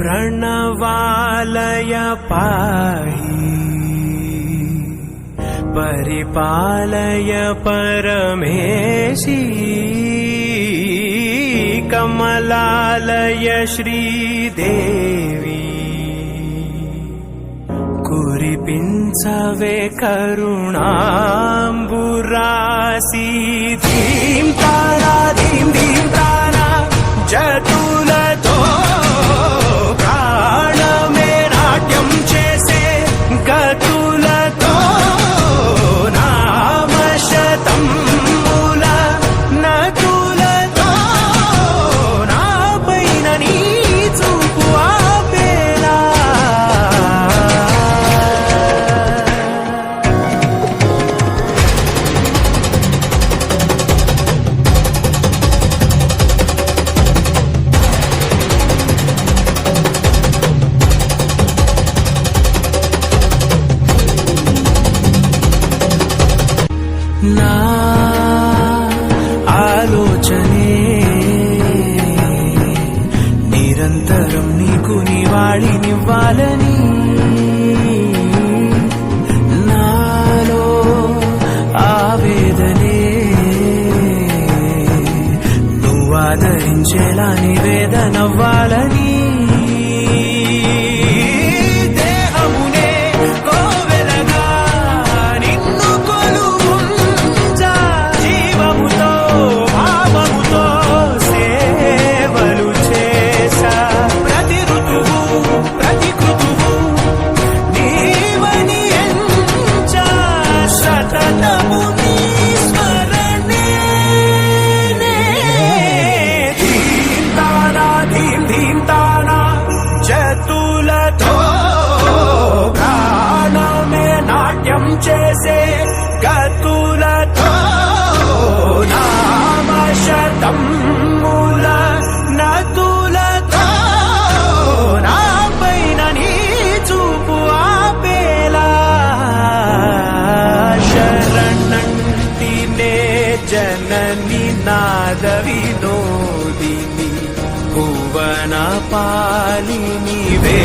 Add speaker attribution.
Speaker 1: प्रणवालय पाहि परिपालय परमेशी कमलालय श्रीदेवी कुरिपिंचवे करुणांबुरासी धीं तारा धीं धीं तारा जतुलतो प्राण में नाट्यं चेसे गतुलतो नाम शतं मूल नतुलतो ना पैन नी चूपु आपेला నా ఆలోచనే నిరంతరం నీకు నివాళినివ్వాలని నాలో ఆవేదనే నువ్వు ఆదరించేలా నివేదనవ్వాలని చేసే గతులతో నామ శతం మూల నతులతో నా పైన నీ చూపు ఆపేలా శరణంటినే జనని నాద వినోదిని భువన పాలినివే